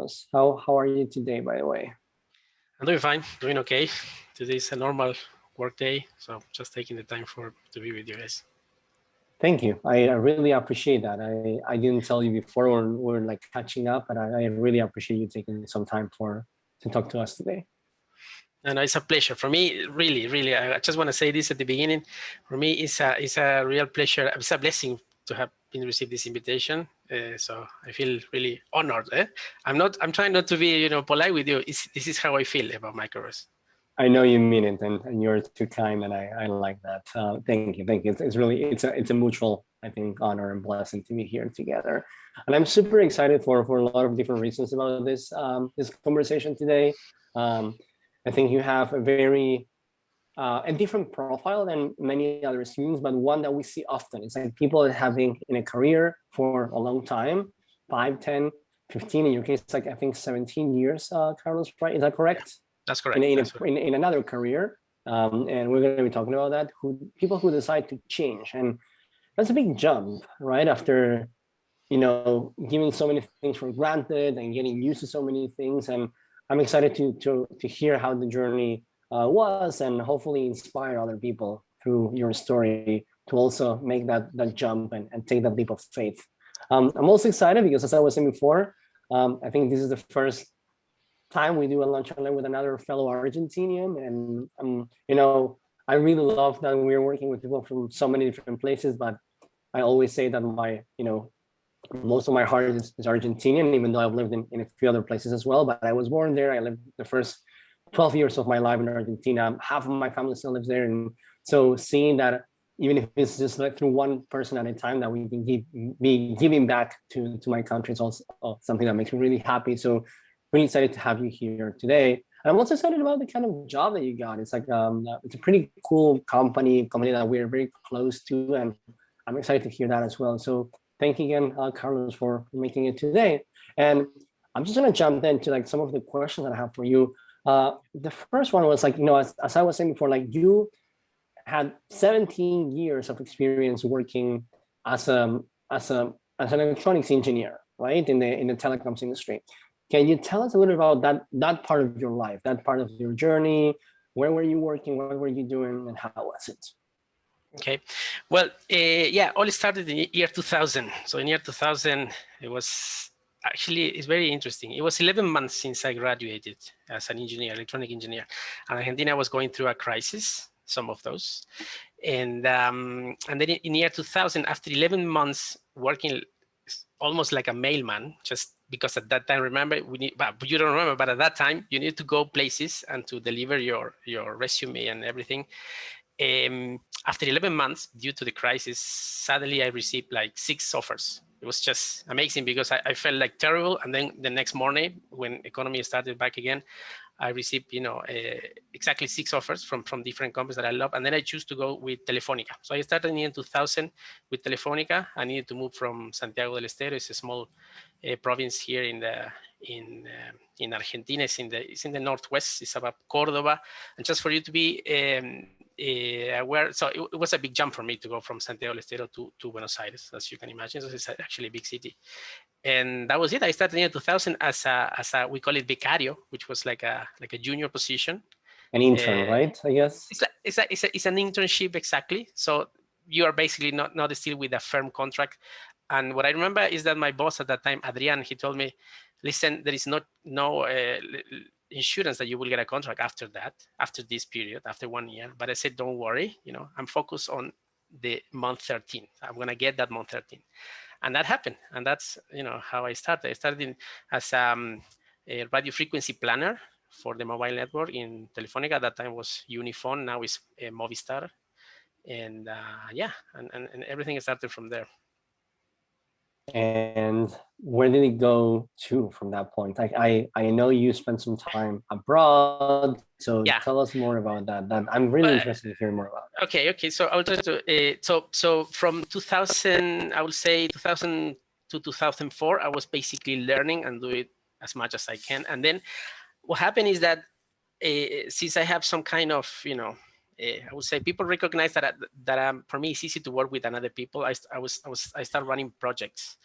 Carlos. How are you today, by the way? I'm doing fine, doing okay. Today is a normal work day, so just taking the time to be with you guys. Thank you. I really appreciate that. I didn't tell you before we're like catching up, but I really appreciate you taking some time to talk to us today. And it's a pleasure for me. Really, really, I just want to say this at the beginning. For me, it's a real pleasure. It's a blessing to have been received this invitation. So I feel really honored. I'm trying not to be, polite with you. This is how I feel about Microverse. I know you mean it, and you're too kind, and I like that. Thank you, thank you. It's really it's a mutual, I think, honor and blessing to be here together, and I'm super excited for a lot of different reasons about this conversation today. I think you have a different profile than many other students, but one that we see often. It's like people having in a career for a long time, 5, 10, 15, in your case, like I think 17 years, Carlos, right? Is that correct? Yeah, that's correct. In another career. And we're going to be talking about that, people who decide to change. And that's a big jump, right? After, giving so many things for granted and getting used to so many things. And I'm excited to hear how the journey was, and hopefully inspire other people through your story to also make that jump and take that leap of faith. I'm also excited because, as I was saying before, I think this is the first time we do a lunch and learn with another fellow Argentinian, and I really love that we're working with people from so many different places. But I always say that most of my heart is Argentinian, even though I've lived in a few other places as well. But I was born there. I lived the first 12 years of my life in Argentina. Half of my family still lives there. And so seeing that, even if it's just like through one person at a time, that we can be giving back to my country, is also something that makes me really happy. So really excited to have you here today. And I'm also excited about the kind of job that you got. It's like it's a pretty cool company that we're very close to, and I'm excited to hear that as well. So thank you again, Carlos, for making it today. And I'm just gonna jump into like some of the questions that I have for you. The first one was like, as I was saying before, like you had 17 years of experience working as an electronics engineer, right, in the telecoms industry. Can you tell us a little about that part of your life, that part of your journey? Where were you working? What were you doing, and how was it? Okay, well, yeah, all started in the year 2000. So in year 2000, it's very interesting. It was 11 months since I graduated as an engineer, electronic engineer. And Argentina was going through a crisis, some of those. And then in year 2000, after 11 months working almost like a mailman, just because at that time, remember, but you don't remember, but at that time, you need to go places and to deliver your resume and everything. After 11 months, due to the crisis, suddenly I received like 6 offers. It was just amazing because I felt like terrible. And then the next morning, when economy started back again, I received, exactly 6 offers from different companies that I love. And then I choose to go with Telefonica. So I started in 2000 with Telefonica. I needed to move from Santiago del Estero. It's a small province here in Argentina. It's in the northwest. It's about Cordoba. And just for you to be aware, so it was a big jump for me to go from Santiago del Estero to Buenos Aires, as you can imagine. So it's actually a big city. And that was it. I started in 2000 as a we call it becario, which was like a junior position. An intern, right? I guess it's an internship, exactly. So you are basically not still with a firm contract. And what I remember is that my boss at that time, Adrian, he told me, "Listen, there is no insurance that you will get a contract after this period, after 1 year." But I said, "Don't worry, I'm focused on the month 13. I'm gonna get that month 13." And that happened. And that's, how I started. I started as a radio frequency planner for the mobile network in Telefonica. At that time was Unifone, now it's Movistar. And and everything started from there. And where did it go to from that point? Like I know you spent some time abroad, so yeah. Tell us more about that. I'm really interested to hear more about that. Okay. So I'll try to. So from 2000, I would say 2000 to 2004, I was basically learning and do it as much as I can. And then what happened is that since I have some kind of, I would say people recognize that for me it's easy to work with another people. I started running projects,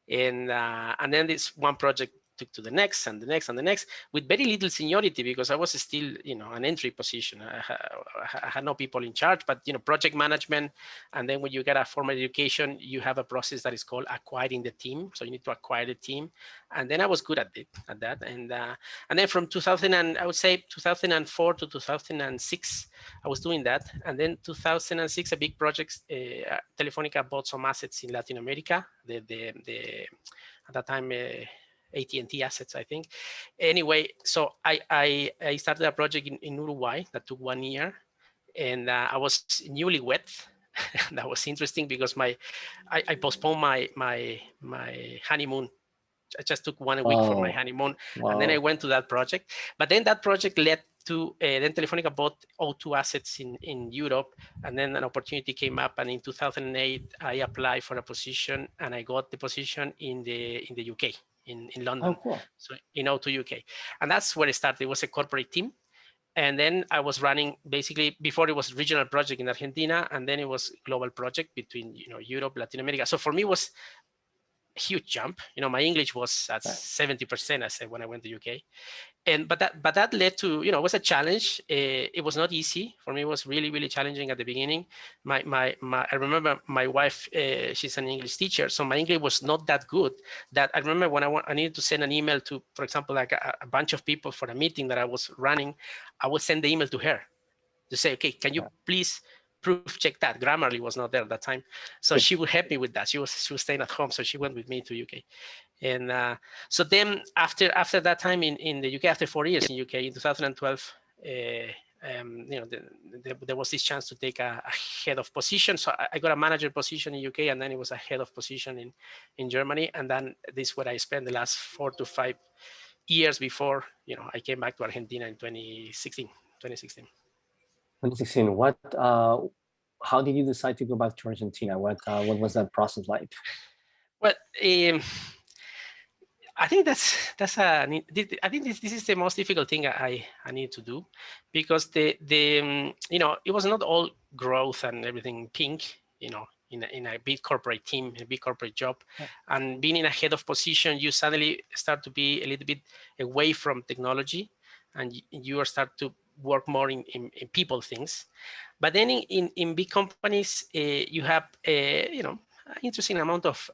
and then this one project took to the next and the next and the next with very little seniority, because I was still, an entry position. I had no people in charge, but, project management. And then when you get a formal education, you have a process that is called acquiring the team. So you need to acquire the team. And then I was good at that. And then from 2000, I would say 2004 to 2006, I was doing that. And then 2006, a big project, Telefonica bought some assets in Latin America. At that time, AT&T assets, I think. Anyway, so I started a project in Uruguay that took 1 year, and I was newlywed. That was interesting because I postponed my honeymoon. I just took 1 week for my honeymoon, and then I went to that project. But then that project led to then Telefonica bought O2 assets in Europe, and then an opportunity came up. And in 2008, I applied for a position, and I got the position in the UK, in London. Oh, cool. So in O2 UK, and that's where it started. It was a corporate team. And then I was running, basically, before it was regional project in Argentina, and then it was global project between Europe, Latin America. So for me, it was a huge jump. My English was at 70%, I said, when I went to UK. But that led to, it was a challenge. It was not easy for me. It was really, really challenging at the beginning. I remember my wife, she's an English teacher, so my English was not that good. That I remember when I needed to send an email to, for example, like a bunch of people for a meeting that I was running, I would send the email to her to say, okay, can you please proof check that? Grammarly was not there at that time, so she would help me with that. She was staying at home, so she went with me to UK. And so then after that time in the UK, after 4 years in UK, in 2012, there was this chance to take a head of position. So I got a manager position in UK, and then it was a head of position in Germany. And then this is where I spent the last 4 to 5 years before, I came back to Argentina in 2016. 2016. How did you decide to go back to Argentina? What was that process like? Well, I think I think this is the most difficult thing I need to do, because it was not all growth and everything pink, in a big corporate team, a big corporate job. And being in a head of position, you suddenly start to be a little bit away from technology, and you start to work more in people things. But then in big companies, you have an interesting amount of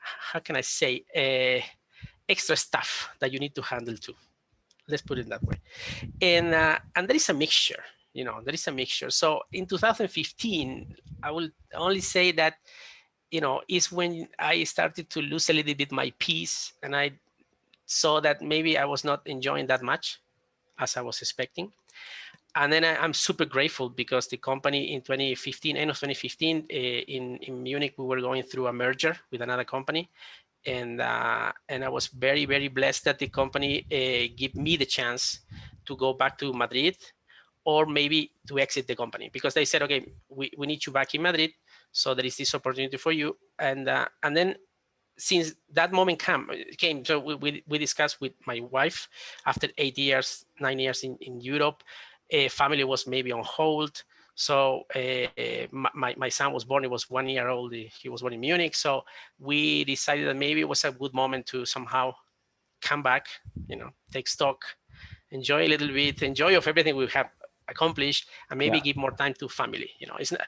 how can I say, extra stuff that you need to handle too. Let's put it that way. And there is a mixture, there is a mixture. So in 2015, I will only say that, is when I started to lose a little bit my peace, and I saw that maybe I was not enjoying that much as I was expecting. And then I'm super grateful, because the company in 2015, end of 2015, in Munich, we were going through a merger with another company. And I was very, very blessed that the company gave me the chance to go back to Madrid, or maybe to exit the company, because they said, okay, we need you back in Madrid. So there is this opportunity for you. And then since that moment came, so we discussed with my wife after 9 years in Europe. Family was maybe on hold. So my son was born, he was 1 year old, he was born in Munich. So we decided that maybe it was a good moment to somehow come back, take stock, enjoy a little bit, enjoy of everything we have accomplished, and maybe give more time to family. It's not,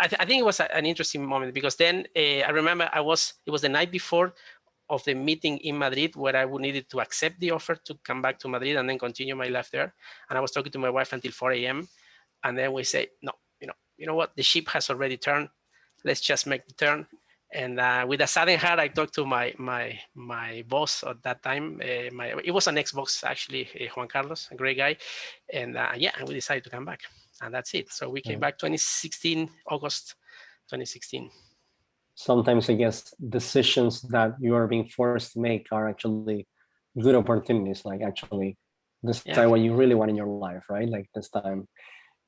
I think it was an interesting moment, because then I remember it was the night before of the meeting in Madrid, where I would needed to accept the offer to come back to Madrid and then continue my life there. And I was talking to my wife until 4 a.m. And then we say, no, you know what? The ship has already turned. Let's just make the turn. And with a sudden heart, I talked to my boss at that time. It was an ex-boss, actually, Juan Carlos, a great guy. And and we decided to come back. And that's it. So we came back August 2016. Sometimes I guess decisions that you are being forced to make are actually good opportunities, like actually decide what you really want in your life, right? Like this time.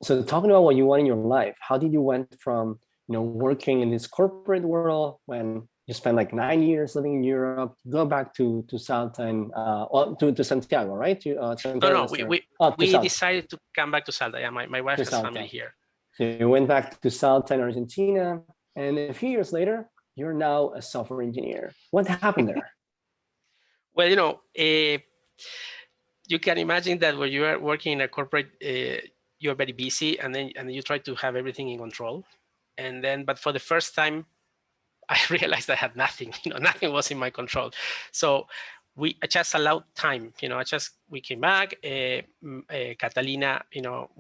So talking about what you want in your life, how did you went from, working in this corporate world when you spent like 9 years living in Europe, go back to Salta, to Santiago, right? No, we decided to come back to Salta. Yeah, my wife has family here. So you went back to Salta in Argentina, and a few years later, you're now a software engineer. What happened there? Well, you know, you can imagine that when you are working in a corporate, you're very busy, and then you try to have everything in control. And then, but for the first time, I realized I had nothing. You know, nothing was in my control. So I just allowed time. You know, we came back. Catalina, you know,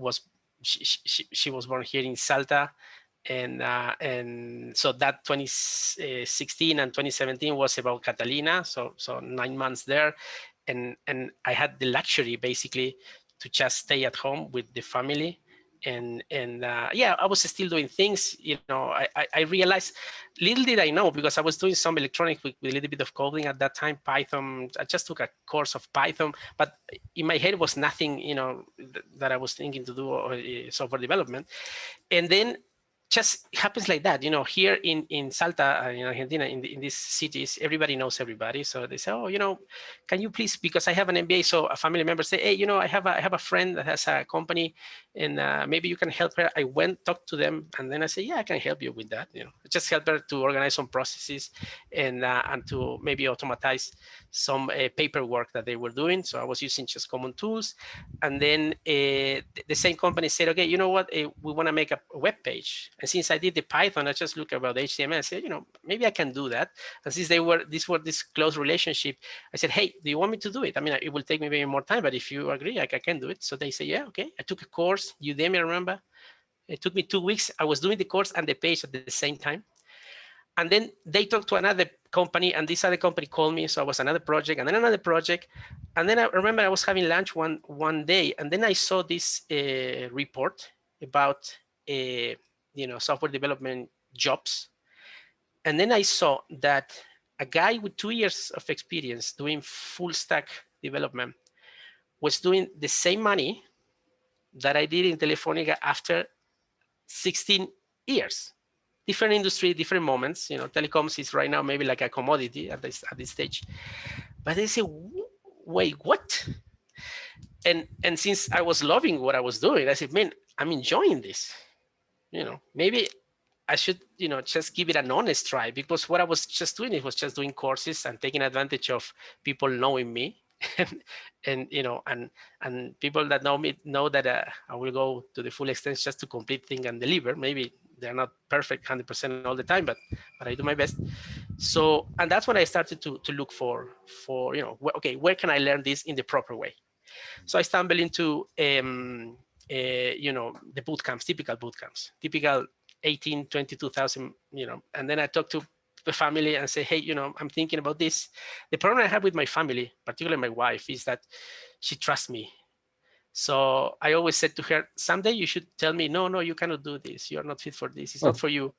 she was born here in Salta, and so that 2016 and 2017 was about Catalina. So 9 months there, and I had the luxury basically to just stay at home with the family. And yeah, I was still doing things. You know, I realized, little did I know, because I was doing some electronics with a little bit of coding at that time, Python. I just took a course of Python, but in my head was nothing, you know, that I was thinking to do software development. And then just happens like that, you know, here in Salta, in Argentina, in these cities, everybody knows everybody. So they say, oh, you know, can you please, because I have an MBA. So a family member say, hey, you know, I have a friend that has a company, and maybe you can help her. I went, talked to them, and then I say, yeah, I can help you with that. You know, just help her to organize some processes and to maybe automatize some paperwork that they were doing. So I was using just common tools. And then the same company said, okay, you know what, we want to make a web page. And since I did the Python, I just looked about HTML. I said, you know, maybe I can do that. And since this close relationship, I said, hey, do you want me to do it? I mean, it will take me maybe more time, but if you agree, I can do it. So they say, yeah, okay. I took a course, Udemy, I remember. It took me 2 weeks. I was doing the course and the page at the same time. And then they talked to another company, and this other company called me. So I was another project, and then another project. And then I remember I was having lunch one day, and then I saw this report about you know, software development jobs. And then I saw that a guy with 2 years of experience doing full stack development was doing the same money that I did in Telefonica after 16 years. Different industry, different moments. You know, telecoms is right now maybe like a commodity at this stage. But they say, wait, what? And since I was loving what I was doing, I said, man, I'm enjoying this. You know, maybe I should, you know, just give it an honest try, because what I was just doing, it was just doing courses and taking advantage of people knowing me. and you know, and people that know me know that I will go to the full extent just to complete things and deliver. Maybe they're not perfect 100% all the time, but I do my best. So, and that's when I started to look for you know, okay, where can I learn this in the proper way? So I stumbled into you know, the boot camps, typical 18, 22,000, you know. And then I talked to the family and say, hey, you know, I'm thinking about this. The problem I have with my family, particularly my wife, is that she trusts me. So I always said to her, someday you should tell me, no, you cannot do this. You are not fit for this. It's not for you.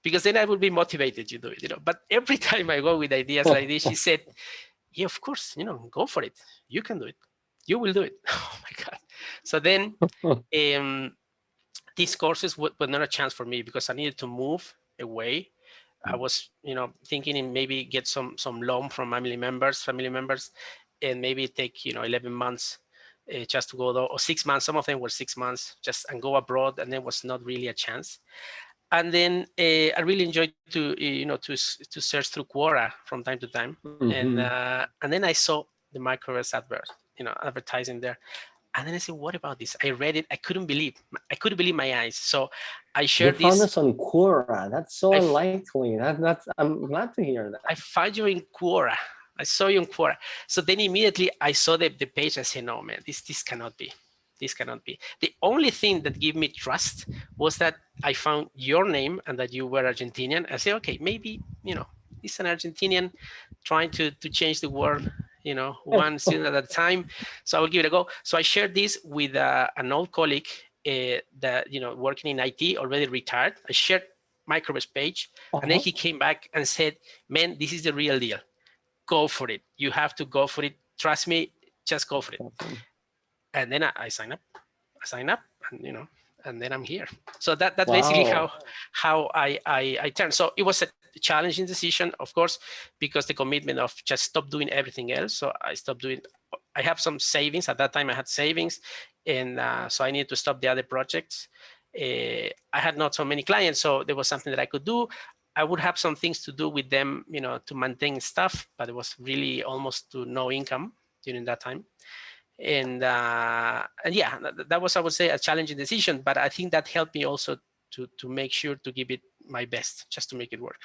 Because then I will be motivated to do it, you know. But every time I go with ideas like this, she said, yeah, of course, you know, go for it. You can do it. You will do it. Oh my God. So then these courses were not a chance for me, because I needed to move away. I was, you know, thinking in maybe get some loan from family members, and maybe take, you know, 11 months just to go there, or 6 months. Some of them were 6 months, just and go abroad, and there was not really a chance. And then I really enjoyed to, you know, to search through Quora from time to time, and then I saw the Microverse advertising there. And then I said, what about this? I read it. I couldn't believe my eyes. So I shared this. You found us on Quora. That's so unlikely. I'm glad to hear that. I found you in Quora. I saw you in Quora. So then immediately I saw the page. I said, no, man, this cannot be. This cannot be. The only thing that gave me trust was that I found your name and that you were Argentinian. I said, okay, maybe, you know, it's an Argentinian trying to change the world, you know, one student at a time. So I will give it a go. So I shared this with an old colleague that, you know, working in IT, already retired. I shared Microverse page, and then he came back and said, man, this is the real deal. Go for it. You have to go for it. Trust me, just go for it. And then I sign up. And, you know, and then I'm here. So that's basically how I turned. So it was a challenging decision, of course, because the commitment of just stop doing everything else. So I stopped doing. I have some savings at that time. I had savings, and so I needed to stop the other projects. I had not so many clients, so there was something that I could do. I would have some things to do with them, to maintain stuff, but it was really almost to no income during that time. And yeah, that was, I would say, a challenging decision, but I think that helped me also to make sure to give it my best, just to make it work.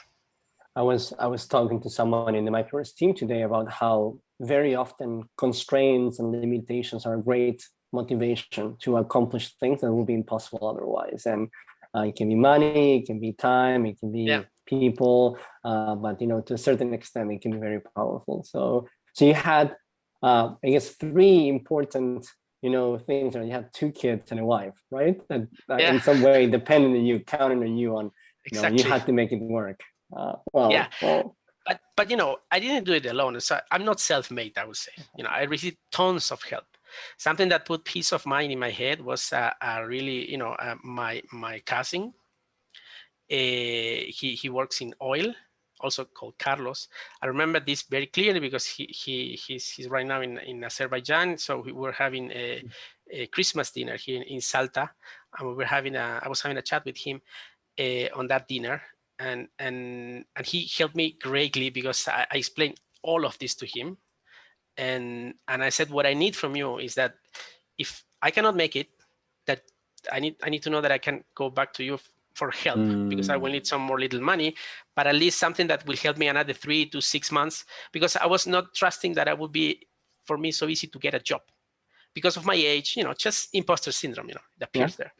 I was talking to someone in the Microverse team today about how very often constraints and limitations are a great motivation to accomplish things that would be impossible otherwise. And it can be money, it can be time, it can be people, but to a certain extent, it can be very powerful. So you had, I guess, three important things. You had 2 kids and a wife, right? That in some way depending on you, counting on you on, exactly. You had to make it work. Well, but I didn't do it alone. So I'm not self-made, I would say. I received tons of help. Something that put peace of mind in my head was really, my cousin. He works in oil, also called Carlos. I remember this very clearly because he's right now in Azerbaijan. So we were having a Christmas dinner here in Salta, and I was having a chat with him on that dinner. And he helped me greatly because I explained all of this to him, and I said, what I need from you is that if I cannot make it, that I need to know that I can go back to you for help, because I will need some more little money, but at least something that will help me another 3 to 6 months, because I was not trusting that it would be for me so easy to get a job because of my age, just imposter syndrome, it appears there.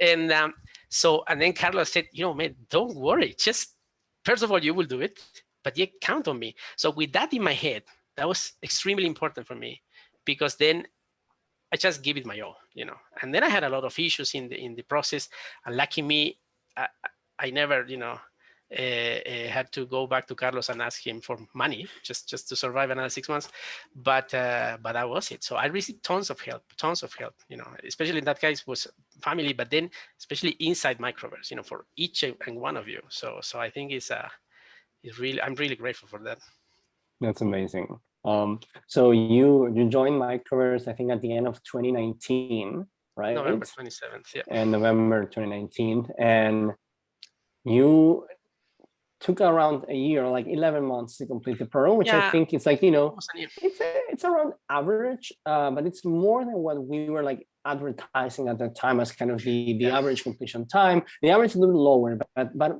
And and then Carlos said, man, don't worry. Just, first of all, you will do it, but you count on me. So with that in my head, that was extremely important for me, because then I just give it my all, And then I had a lot of issues in the process. And lucky me, I never, had to go back to Carlos and ask him for money just to survive another 6 months. But that was it. So I received tons of help, especially in that case was family, but then especially inside Microverse, for each and one of you. So I think it's really, I'm really grateful for that. That's amazing. So you joined Microverse, I think, at the end of 2019, right? November 27th, yeah. And November 2019, and you took around a year, like 11 months to complete the program, which I think it's like, it's around average, but it's more than what we were like advertising at the time as kind of the average completion time. The average is a little lower, but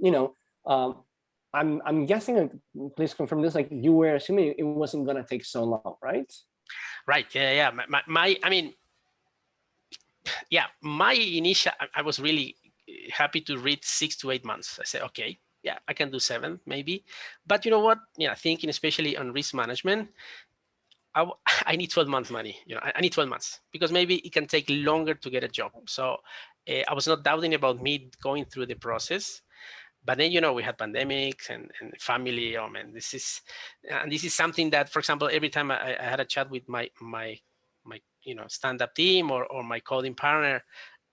I'm guessing, please confirm this, like you were assuming it wasn't gonna take so long, right? Right, yeah. My initial, I was really happy to read 6 to 8 months. I said, okay, yeah, I can do 7 maybe. But you know what? Thinking especially on risk management, I need 12 months money. I need 12 months because maybe it can take longer to get a job. So I was not doubting about me going through the process. But then, we had pandemics and family. Oh man, this is something that, for example, every time I had a chat with my stand-up team or my coding partner,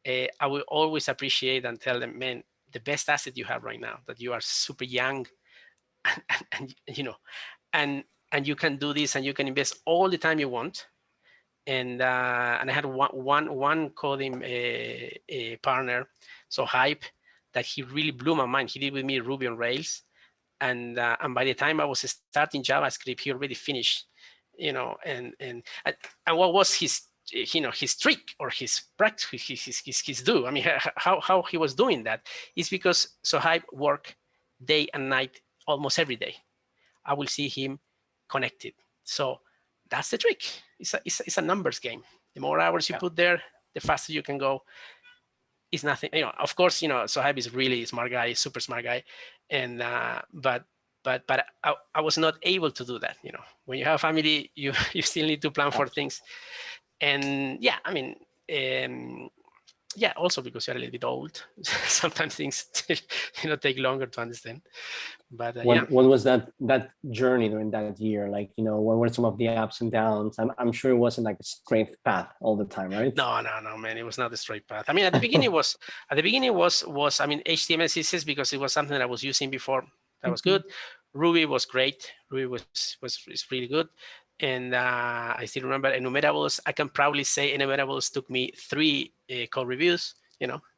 I will always appreciate and tell them, man, the best asset you have right now, that you are super young, and you can do this and you can invest all the time you want. And I had one coding partner, so Hype, that he really blew my mind. He did with me Ruby on Rails, and by the time I was starting JavaScript, he already finished, and what was his his trick or his practice, his do. I mean, how he was doing that is because Hype work day and night almost every day. I will see him connected. So that's the trick. It's a numbers game. The more hours you put there, the faster you can go. It's nothing, of course, Sohaib is really a smart guy, super smart guy. And, but I was not able to do that. When you have a family, you still need to plan for things. And yeah, I mean, also because you're a little bit old, sometimes things, take longer to understand. But what was that journey during that year? Like, what were some of the ups and downs? I'm sure it wasn't like a straight path all the time, right? No, man, it was not a straight path. I mean, at the beginning was I mean, HTML CSS, because it was something that I was using before. That was good. Ruby was great. Ruby was really good. And I still remember enumerables. I can proudly say enumerables took me 3 code reviews.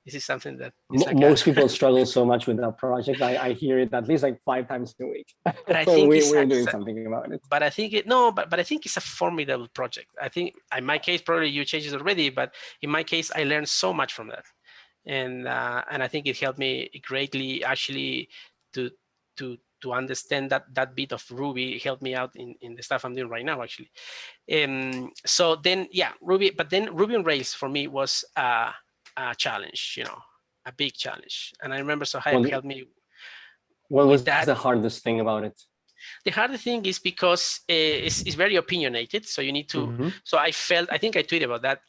this is something that is like most people struggle so much with that project. I hear it at least like 5 times a week. but I So think we're doing something about it. But I think but I think it's a formidable project. I think in my case, probably you changed it already, but in my case, I learned so much from that, and I think it helped me greatly actually to understand that bit of Ruby. It helped me out in the stuff I'm doing right now actually. So then Ruby, but then Ruby on Rails for me was a challenge, a big challenge, and I remember Sohaib helped me. What was the hardest thing about it? The hardest thing is because it's very opinionated. So you need to, so I think I tweeted about that.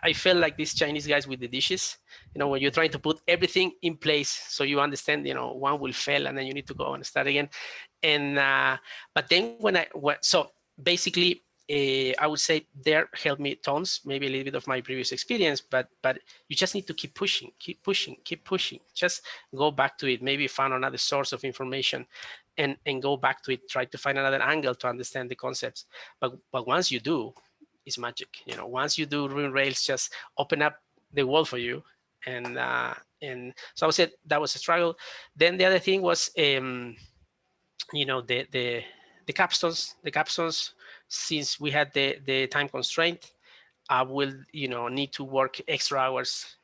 I felt like these Chinese guys with the dishes, when you're trying to put everything in place so you understand, one will fail and then you need to go and start again. And, but then so basically, I would say there helped me tons, maybe a little bit of my previous experience, but you just need to keep pushing. Just go back to it, maybe find another source of information and go back to it, try to find another angle to understand the concepts. But once you do, it's magic. Once you do, Ruby on Rails just open up the world for you. And so I would say that was a struggle. Then the other thing was, the capstones, since we had the time constraint, I will, need to work extra hours,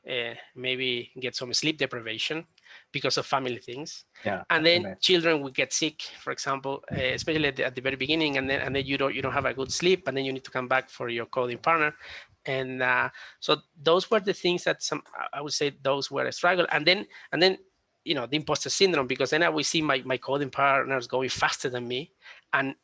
maybe get some sleep deprivation because of family things. Yeah. And then children will get sick, for example, especially at the very beginning, and then you don't have a good sleep, and then you need to come back for your coding partner. And so those were the things that I would say those were a struggle. And then the imposter syndrome, because then I will see my coding partners going faster than me, and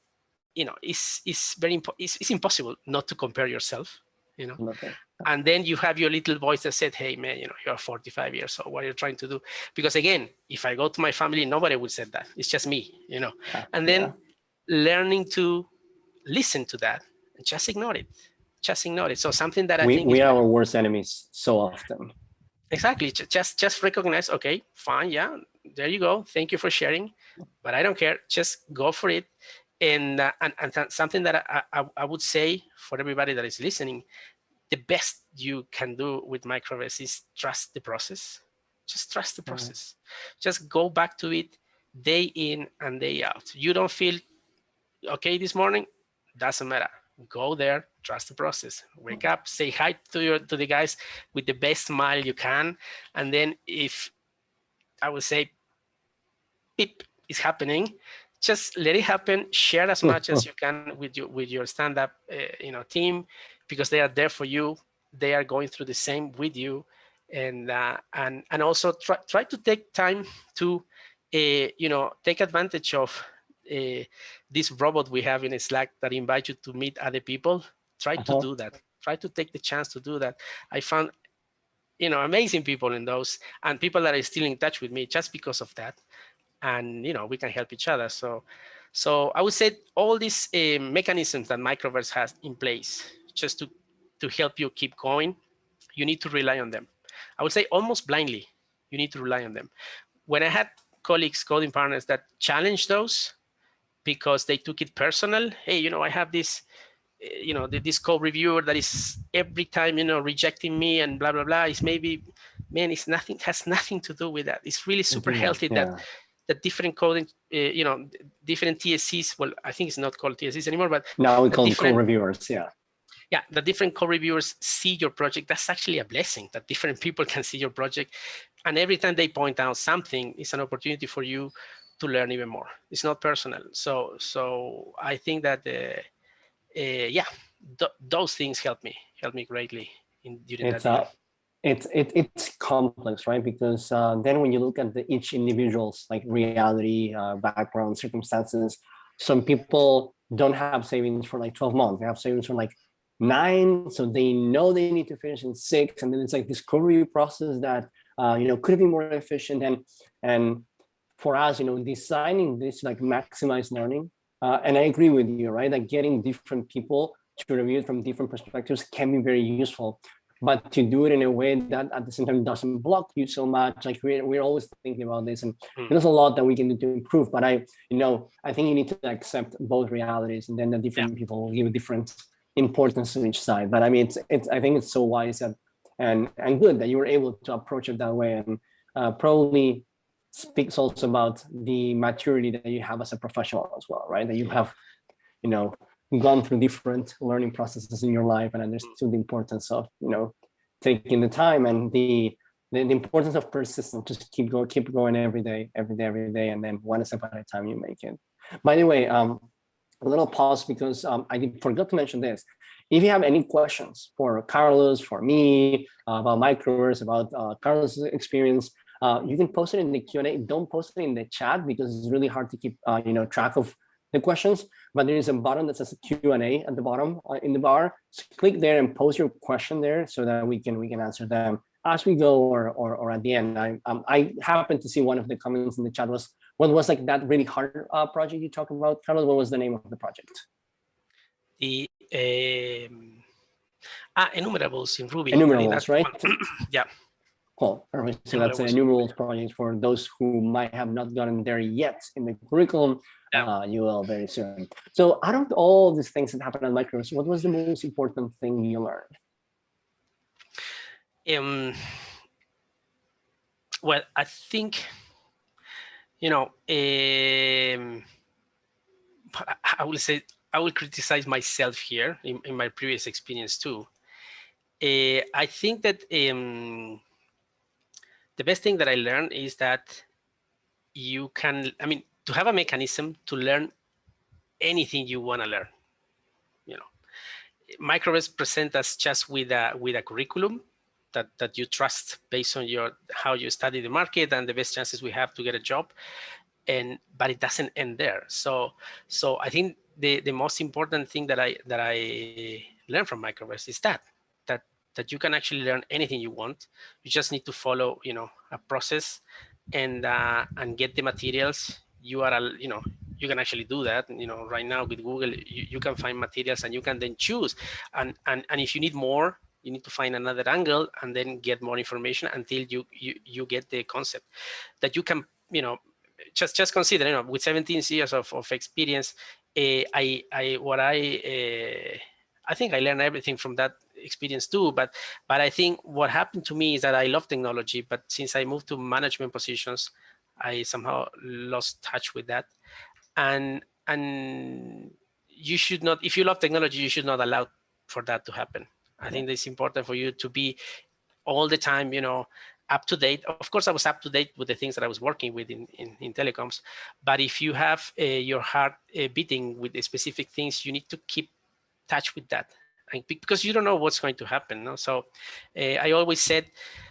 it's impossible not to compare yourself. Okay. And then you have your little voice that said, hey man, you're 45 years old, what are you trying to do? Because again, if I go to my family, nobody would say that. It's just me, and then learning to listen to that and just ignore it. So something that I think we are our worst enemies so often. Exactly. Just recognize, okay, fine, yeah, there you go, thank you for sharing, but I don't care, just go for it. And something that I would say for everybody that is listening, the best you can do with Microverse is trust the process. Just trust the process. Just go back to it day in and day out. You don't feel okay this morning, doesn't matter. Go there, trust the process. Wake up, say hi to the guys with the best smile you can, and then if I would say beep is happening, just let it happen. Share as much as you can with your stand-up team, because they are there for you. They are going through the same with you, and also try to take time to take advantage of this robot we have in Slack that invites you to meet other people. Try to do that. Try to take the chance to do that. I found amazing people in those, and people that are still in touch with me just because of that. And we can help each other. So I would say all these mechanisms that Microverse has in place just to help you keep going, you need to rely on them. I would say almost blindly, you need to rely on them. When I had colleagues, coding partners that challenged those because they took it personal, hey, I have this this code reviewer that is every time rejecting me and blah blah blah, it's maybe, man, it's nothing, has nothing to do with that. It's really super healthy that different coding, different TSCs, well, I think it's not called TSCs anymore, but now we call them code reviewers. Yeah, the different code reviewers see your project. That's actually a blessing that different people can see your project, and every time they point out something, it's an opportunity for you to learn even more. It's not personal. So I think that those things help me greatly during that year. It's complex, right? Because then when you look at each individual's like reality, background, circumstances, some people don't have savings for like 12 months. They have savings for like 9, so they know they need to finish in 6, and then it's like this code review process that could have been more efficient. And for us, designing this like maximize learning. And I agree with you, right? Like getting different people to review it from different perspectives can be very useful. But to do it in a way that at the same time doesn't block you so much, like we're always thinking about this, and there's a lot that we can do to improve. But I think you need to accept both realities, and then the different people will give a different importance to each side. But I mean, I think it's so wise that and good that you were able to approach it that way, and probably speaks also about the maturity that you have as a professional as well, right? That you have, you know, gone through different learning processes in your life and understood the importance of, you know, taking the time and the importance of persistence. Just keep going every day, and then one step at a time you make it. By the way, a little pause because I forgot to mention this. If you have any questions for Carlos, for me, about Microverse, about Carlos' experience, you can post it in the Q&A. Don't post it in the chat because it's really hard to keep you know, track of the questions. But there is a button that says Q&A at the bottom in the bar. So click there and post your question there so that we can answer them as we go or at the end. I happened to see one of the comments in the chat was, what was like that really hard project you talked about, Carlos? What was the name of the project? The enumerables in Ruby. Enumerables, right? Yeah. Cool. So that's a enumerables project for those who might have not gotten there yet in the curriculum. Yeah. You will very soon. So out of all these things that happened at Microverse, what was the most important thing you learned? Well, I think, you know, I will say, I will criticize myself here in my previous experience too. I think that the best thing that I learned is that you can, I mean, to have a mechanism to learn anything you want to learn. You know, Microverse present us just with a curriculum that you trust based on how you study the market and the best chances we have to get a job, but it doesn't end there. So I think the most important thing that I learned from Microverse is that you can actually learn anything you want. You just need to follow, you know, a process and get the materials. You can actually do that. You know, right now with Google, you can find materials and you can then choose. And if you need more, you need to find another angle and then get more information until you get the concept that you can, you know, just consider, you know, with 17 years of experience, I think I learned everything from that experience too. But I think what happened to me is that I love technology, but since I moved to management positions, I somehow lost touch with that. And you should not, if you love technology, you should not allow for that to happen. I think it's important for you to be all the time, you know, up to date. Of course, I was up to date with the things that I was working with in telecoms. But if you have your heart beating with the specific things, you need to keep touch with that, and because you don't know what's going to happen. No? So I always said,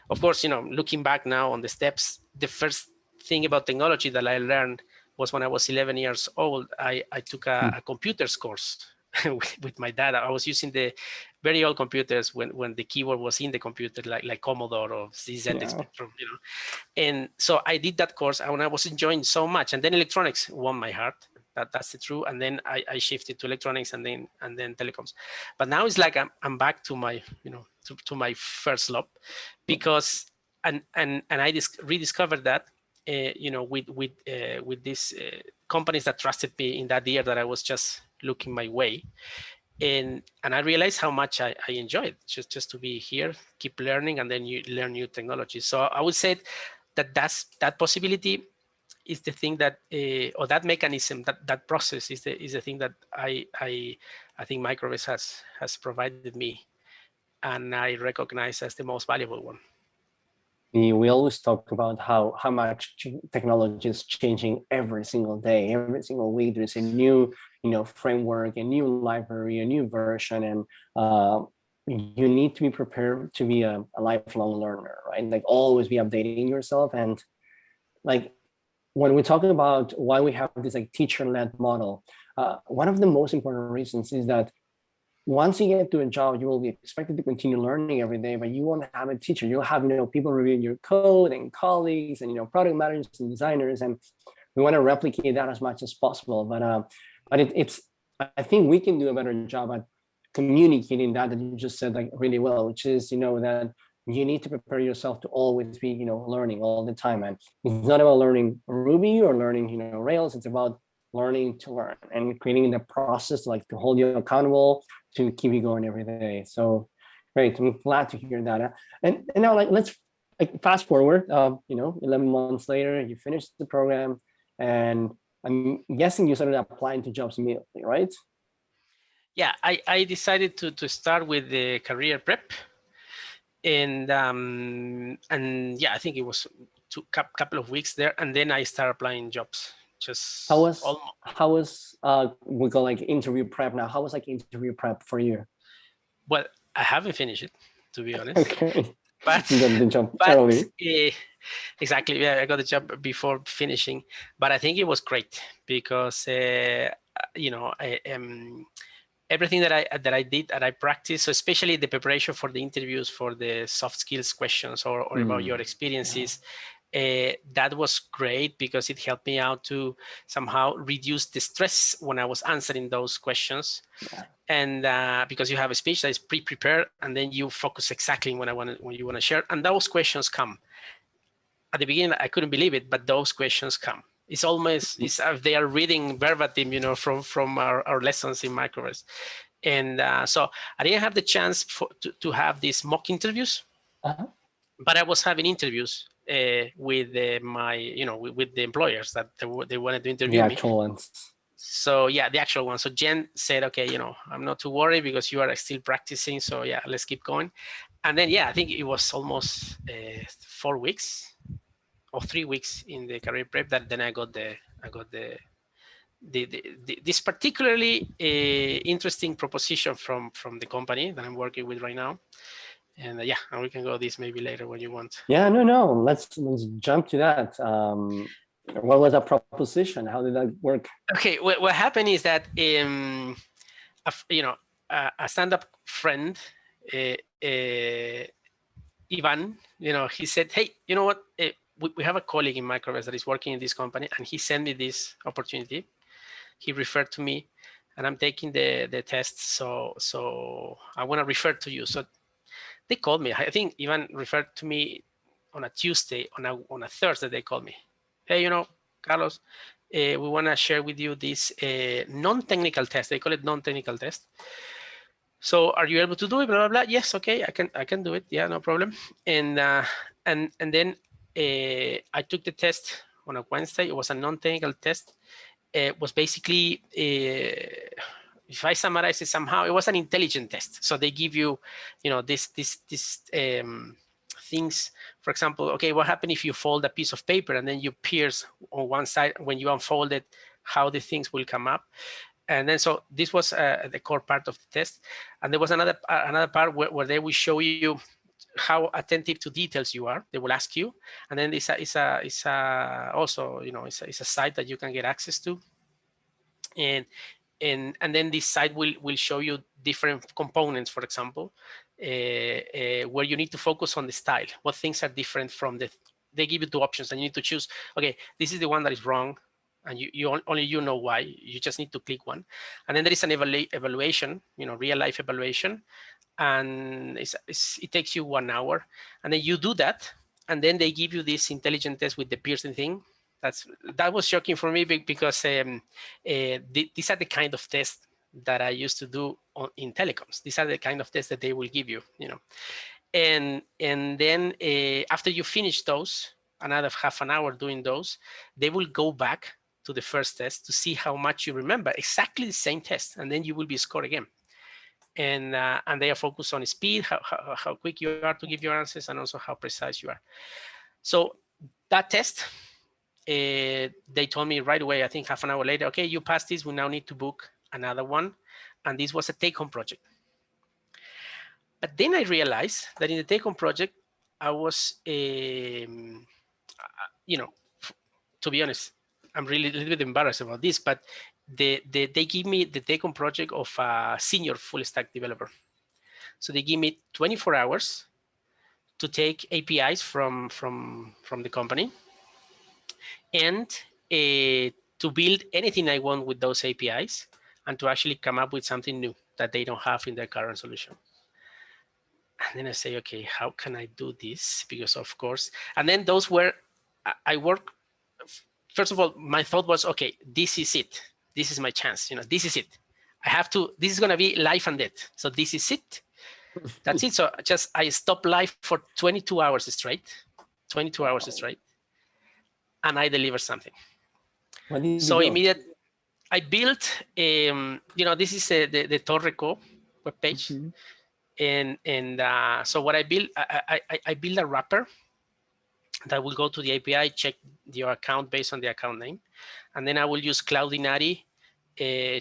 of course, you know, looking back now on the steps, the first thing about technology that I learned was when I was 11 years old. I took a computers course with my dad. I was using the very old computers when the keyboard was in the computer, like Commodore or ZX Spectrum, you know. And so I did that course and I was enjoying so much. And then electronics won my heart. That's the truth. And then I shifted to electronics and then telecoms. But now it's like I'm back to my, you know, to my first love, because and I rediscovered that you know, with these companies that trusted me in that year that I was just looking my way. And I realized how much I enjoyed just to be here, keep learning, and then you learn new technology. So I would say that possibility is the thing that, or that mechanism, that process is the thing that I think Microverse has provided me, and I recognize as the most valuable one. We always talk about how much technology is changing every single day, every single week. There's a new, you know, framework, a new library, a new version, and you need to be prepared to be a lifelong learner, right? Like always be updating yourself. And like when we're talking about why we have this like teacher-led model, one of the most important reasons is that once you get to a job, you will be expected to continue learning every day, but you won't have a teacher. You'll have, you know, people reviewing your code and colleagues and, you know, product managers and designers. And we want to replicate that as much as possible. But I think we can do a better job at communicating that you just said like really well, which is, you know, that you need to prepare yourself to always be, you know, learning all the time. And it's not about learning Ruby or learning, you know, Rails. It's about learning to learn and creating the process like to hold you accountable, to keep you going every day. So Great. I'm glad to hear that. And now, like, let's fast forward. 11 months later, you finished the program, and I'm guessing you started applying to jobs immediately, right? Yeah, I decided to start with the career prep, and yeah, I think it was couple of weeks there, and then I started applying jobs. Just how was we call like interview prep now? How was like interview prep for you? Well, I haven't finished it, to be honest. Okay. But you got the job early. Exactly, yeah, I got the job before finishing, but I think it was great because everything that I did and I practiced, so especially the preparation for the interviews, for the soft skills questions or about your experiences, that was great because it helped me out to somehow reduce the stress when I was answering those questions. Yeah. And because you have a speech that is pre-prepared, and then you focus exactly when you want to share, and those questions come. At the beginning, I couldn't believe it, but those questions come. It's almost they are reading verbatim, from our lessons in Microverse. And so I didn't have the chance to have these mock interviews, but I was having interviews with with the employers that they wanted to interview me. The actual ones. So yeah, the actual one. So Jen said, okay, I'm not too worried because you are still practicing. So yeah, let's keep going. And then yeah, I think it was almost 4 weeks or 3 weeks in the career prep that then I got this particularly interesting proposition from the company that I'm working with right now. And yeah, and we can go this maybe later when you want. Yeah, no. Let's jump to that. What was that proposition? How did that work? Okay, what happened is that a stand-up friend, Ivan, he said, hey, you know what? We have a colleague in Microverse that is working in this company, and he sent me this opportunity. He referred to me, and I'm taking the test. So I want to refer to you. So they called me. I think Ivan referred to me on a Tuesday. On a Thursday, they called me. Hey, Carlos, we want to share with you this non-technical test. They call it non-technical test. So are you able to do it? Blah, blah, blah. Yes, okay, I can do it. Yeah, no problem. And then I took the test on a Wednesday. It was a non-technical test. It was basically, if I summarize it somehow, it was an intelligent test. So they give you, this things. For example, okay, what happened if you fold a piece of paper and then you pierce on one side? When you unfold it, how the things will come up. And then so this was the core part of the test. And there was another part where they will show you how attentive to details you are. They will ask you, and then it's also it's a site that you can get access to, and then this site will show you different components. For example, where you need to focus on the style. What things are different from they give you 2 options, and you need to choose. Okay, this is the one that is wrong, and only you know why. You just need to click one, and then there is an evaluation, real life evaluation, and it takes you 1 hour, and then you do that, and then they give you this intelligent test with the piercing thing. That was shocking for me because these are the kind of tests that I used to do in telecoms. These are the kind of tests that they will give you, and then after you finish those, another half an hour doing those, they will go back to the first test to see how much you remember, exactly the same test, and then you will be scored again. And they are focused on speed, how quick you are to give your answers, and also how precise you are. So that test, they told me right away, I think half an hour later, okay, you passed this, we now need to book another one. And this was a take-home project. But then I realized that in the take-home project, I was, to be honest, I'm really a little bit embarrassed about this, but they give me the take-home project of a senior full stack developer. So they give me 24 hours to take APIs from the company and to build anything I want with those APIs and to actually come up with something new that they don't have in their current solution. And then I say, okay, how can I do this? Because of course, and then those were, I work, first of all, my thought was, okay, this is it. This is my chance. This is it. I have to, this is going to be life and death. So this is it. That's it. So just I stopped live for 22 hours straight, 22 hours straight, and I delivered something. So immediately, I built, this is the Torreco webpage. And so what I built, I built a wrapper that will go to the API, check your account based on the account name. And then I will use Cloudinary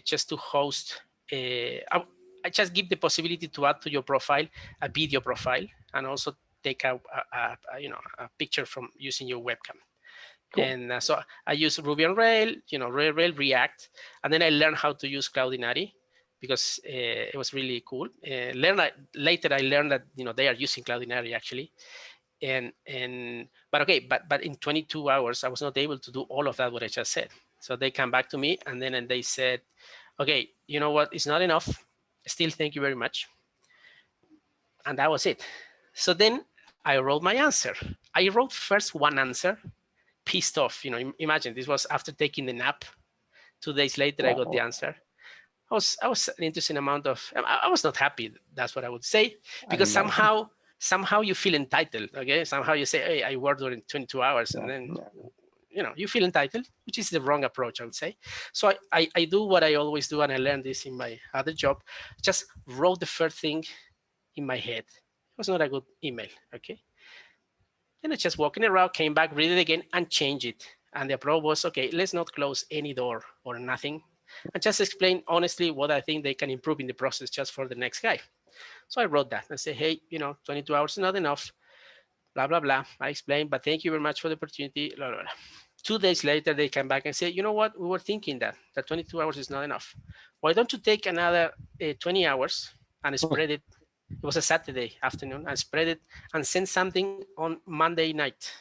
just to host. I just give the possibility to add to your profile a video profile and also take a picture from using your webcam. Cool. And so I use Ruby on Rails, Rail, React, and then I learned how to use Cloudinary because it was really cool. Later I learned that they are using Cloudinary actually, but in 22 hours I was not able to do all of that what I just said. So they come back to me and they said, okay, you know what? It's not enough. Still, thank you very much. And that was it. So then I wrote my answer. I wrote first one answer. Pissed off, imagine this was after taking the nap. 2 days later, I got the answer. I was an interesting amount of, I was not happy. That's what I would say, because somehow you feel entitled. Okay. Somehow you say, hey, I worked during 22 hours and then, you feel entitled, which is the wrong approach, I would say. So I do what I always do. And I learned this in my other job, just wrote the first thing in my head. It was not a good email. Okay. And I just walking around, came back, read it again, and change it. And the approach was, okay, let's not close any door or nothing. And just explain honestly what I think they can improve in the process just for the next guy. So I wrote that and say, hey, 22 hours is not enough, blah, blah, blah. I explained, but thank you very much for the opportunity, blah, blah, blah. 2 days later, they come back and say, you know what? We were thinking that 22 hours is not enough. Why don't you take another 20 hours and spread it? It was a Saturday afternoon, and spread it and send something on Monday night.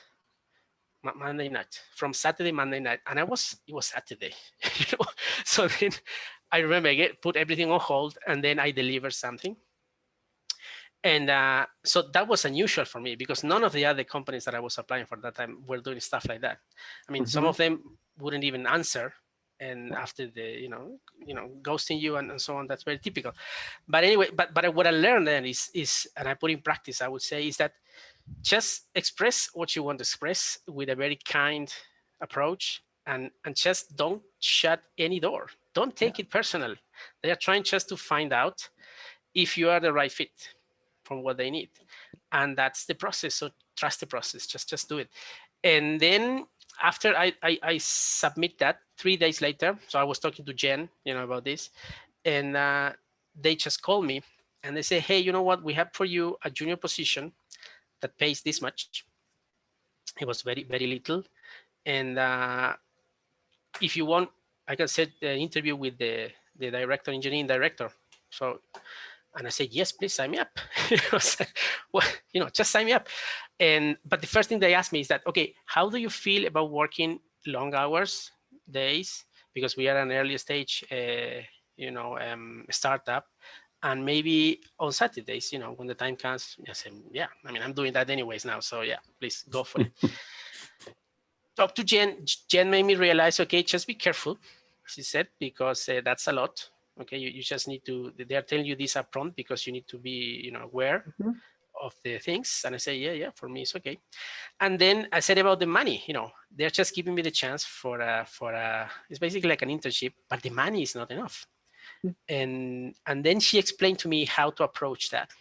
From Saturday, Monday night. And it was Saturday. So then I remember I put everything on hold and then I delivered something. And so that was unusual for me because none of the other companies that I was applying for that time were doing stuff like that. I mean, some of them wouldn't even answer. And after the, ghosting you and so on, that's very typical. But anyway, but what I learned then is, and I put in practice, I would say, is that just express what you want to express with a very kind approach, and just don't shut any door. Don't take it personal. They are trying just to find out if you are the right fit from what they need. And that's the process. So trust the process, just do it. And then after I submit that 3 days later, so I was talking to Jen, about this, and they just called me and they say, hey, you know what? We have for you a junior position that pays this much. It was very, very little. And if you want, I can set the interview with the director, engineering director. So, and I said, yes, please sign me up. Well, just sign me up. But the first thing they asked me is that, okay, how do you feel about working long hours, days? Because we are an early stage, startup. And maybe on Saturdays, when the time comes, I say, yeah, I mean, I'm doing that anyways now. So yeah, please go for it. Talk to Jen. Jen made me realize, okay, just be careful, she said, because that's a lot. Okay, you just need to, they're telling you this upfront because you need to be, aware of the things. And I say, yeah, for me, it's okay. And then I said about the money, they're just giving me the chance for it's basically like an internship, but the money is not enough. And then she explained to me how to approach that.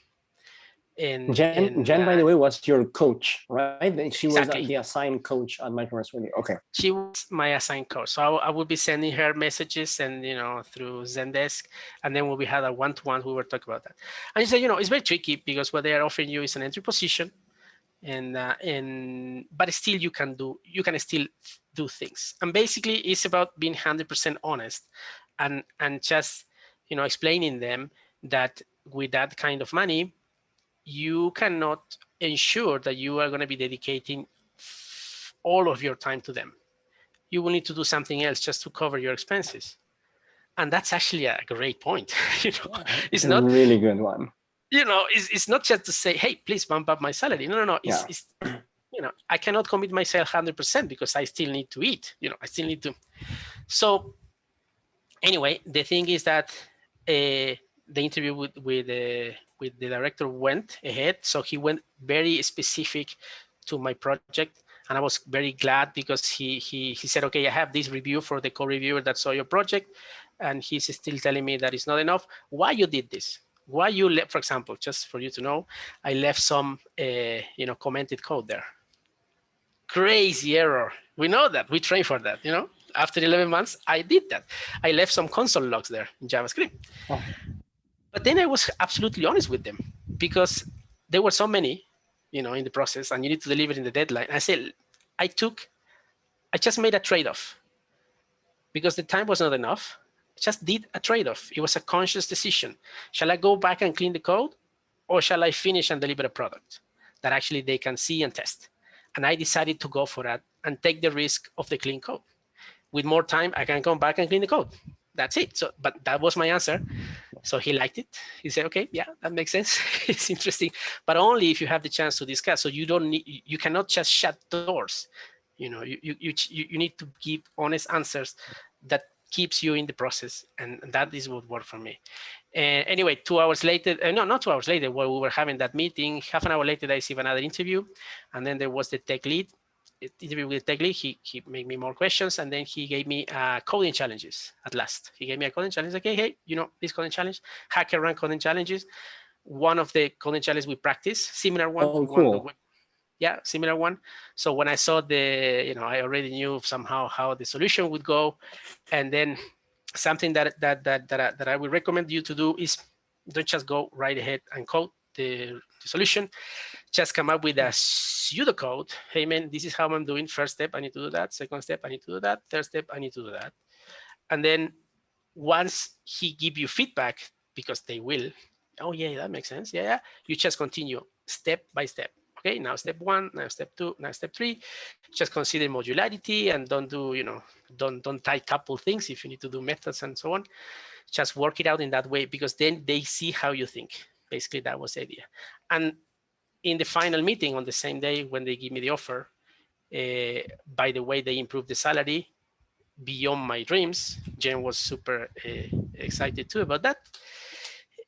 And Jen, by the way, was your coach, right? She was exactly. the assigned coach at Microverse with you. Okay. She was my assigned coach. So I would be sending her messages and, through Zendesk. And then when we had a one-to-one, we were talking about that. And she said, it's very tricky because what they are offering you is an entry position. But still you can still do things. And basically it's about being 100% honest and just, explaining them that with that kind of money, you cannot ensure that you are going to be dedicating all of your time to them. You will need to do something else just to cover your expenses. And that's actually a great point. It's not a really good one. It's not just to say, hey, please bump up my salary. No. It's I cannot commit myself 100% because I still need to eat. I still need to. So anyway, the thing is that the interview with the director went ahead. So he went very specific to my project, and I was very glad because he said, okay, I have this review for the co-reviewer that saw your project, and he's still telling me that it's not enough. Why you did this? Why you left? For example, just for you to know, I left some commented code there. Crazy error. We know that. We train for that. After 11 months, I did that. I left some console logs there in JavaScript. Oh. But then I was absolutely honest with them because there were so many, in the process, and you need to deliver in the deadline. I said, I just made a trade-off because the time was not enough. I just did a trade-off. It was a conscious decision. Shall I go back and clean the code, or shall I finish and deliver a product that actually they can see and test? And I decided to go for that and take the risk of the clean code. With more time, I can come back and clean the code. That's it. So, but that was my answer. So he liked it. He said, okay, yeah, that makes sense. It's interesting, but only if you have the chance to discuss. So you cannot just shut doors. You need to give honest answers that keeps you in the process. And that is what worked for me. And anyway, 2 hours later, no, not 2 hours later, while we were having that meeting, half an hour later, I received another interview. And then there was the tech lead. Interview with the tech lead. He made me more questions, and then he gave me coding challenges. At last, he gave me a coding challenge. Okay, hey, this coding challenge, hacker rank coding challenges. One of the coding challenges we practice, similar one. Oh, cool. Yeah, similar one. So when I saw I already knew somehow how the solution would go, and then something that I would recommend you to do is don't just go right ahead and code the solution. Just come up with a pseudocode. Hey, man, this is how I'm doing. First step, I need to do that. Second step, I need to do that. Third step, I need to do that. And then once he give you feedback, because they will, oh, yeah, that makes sense. Yeah, you just continue step by step. Okay, now step 1, now step 2, now step 3. Just consider modularity and don't do, don't tie couple things if you need to do methods and so on. Just work it out in that way, because then they see how you think. Basically, that was the idea. And in the final meeting on the same day when they give me the offer, by the way, they improved the salary beyond my dreams. Jen was super excited too about that.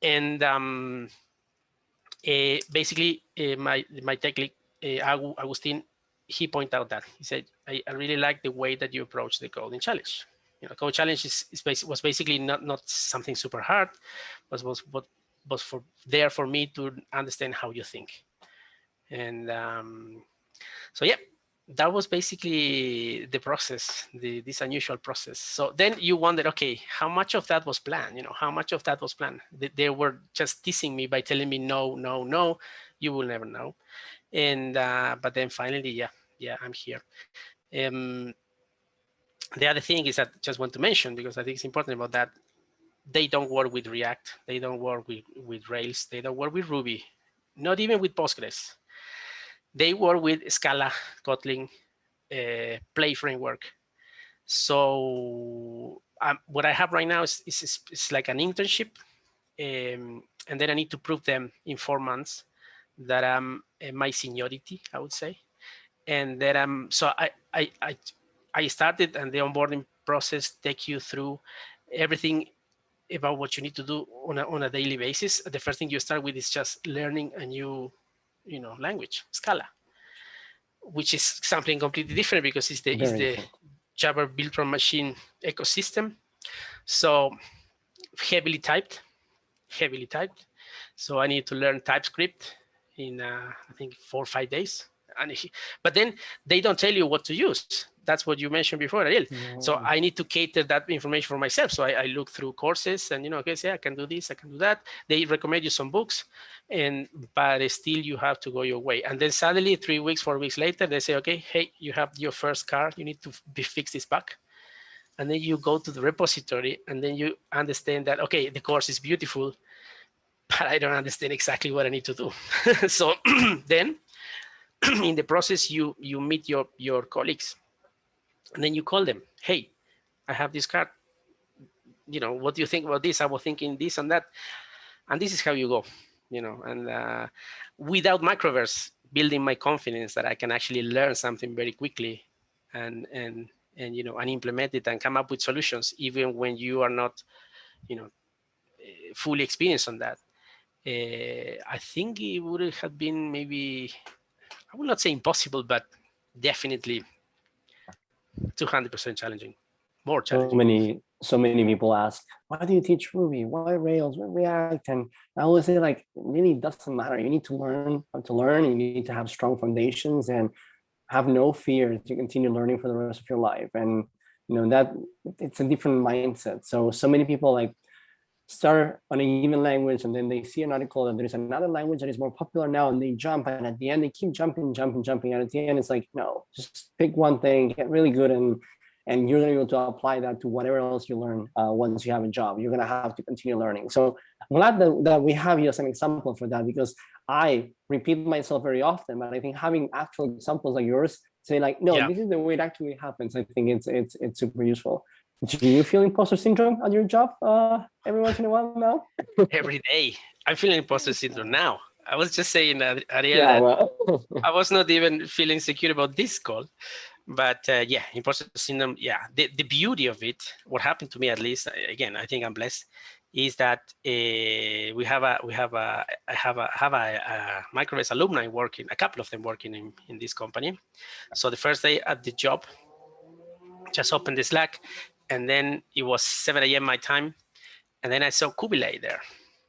And basically, my tech lead, Agustin, he pointed out that he said, I really like the way that you approach the coding challenge. Code challenge was basically not something super hard, but was for me to understand how you think. And so, yeah, that was basically the process, this unusual process. So then you wonder, okay, how much of that was planned? How much of that was planned? They were just teasing me by telling me, no, no, no, you will never know. And but then finally, yeah, I'm here. The other thing is that I just want to mention, because I think it's important about that, they don't work with React. They don't work with Rails. They don't work with Ruby, not even with Postgres. They work with Scala, Kotlin, Play framework. So what I have right now is like an internship, and then I need to prove them in 4 months that I'm my seniority, I would say, and that I'm. So I started, and the onboarding process take you through everything about what you need to do on a daily basis. The first thing you start with is just learning a new, language, Scala, which is something completely different because it's the Java built from machine ecosystem. So heavily typed. So I need to learn TypeScript in I think 4 or 5 days. But then they don't tell you what to use. That's what you mentioned before, Ariel. No. So I need to cater that information for myself. So I look through courses and, okay, say I can do this, I can do that. They recommend you some books, but still you have to go your way. And then suddenly 3 weeks, 4 weeks later, they say, okay, hey, you have your first car. You need to fix this bug. And then you go to the repository, and then you understand that, okay, the course is beautiful, but I don't understand exactly what I need to do. So then in the process, you meet your colleagues, and then you call them, hey, I have this card. What do you think about this? I was thinking this and that. And this is how you go, and without Microverse building my confidence that I can actually learn something very quickly and implement it and come up with solutions, even when you are not, fully experienced on that. I think it would have been maybe, I will not say impossible, but definitely 200% challenging, more challenging. So many people ask, why do you teach Ruby? Why Rails? Why React? And I always say, like, really doesn't matter. You need to learn how to learn. You need to have strong foundations and have no fear to continue learning for the rest of your life. And that it's a different mindset. So many people like start on a given language and then they see an article that there's another language that is more popular now and they jump, and at the end they keep jumping and at the end it's like, no, just pick one thing, get really good, and you're going to be able to apply that to whatever else you learn. Once you have a job, you're going to have to continue learning. So I'm glad that we have you as an example for that, because I repeat myself very often, but I think having actual examples like yours say like, no, Yeah. this is the way it actually happens. I think it's super useful. Do you feel imposter syndrome at your job every once in a while now? Every day. I'm feeling imposter syndrome now. I was just saying, Ariel, Yeah, that well, I was not even feeling secure about this call. But yeah, imposter syndrome. Yeah, the beauty of it, what happened to me at least, again, I think I'm blessed, is that I have a Microverse alumni working, a couple of them working in this company. So the first day at the job, just opened the Slack, and then it was 7 a.m. my time, and then I saw Kubilay there.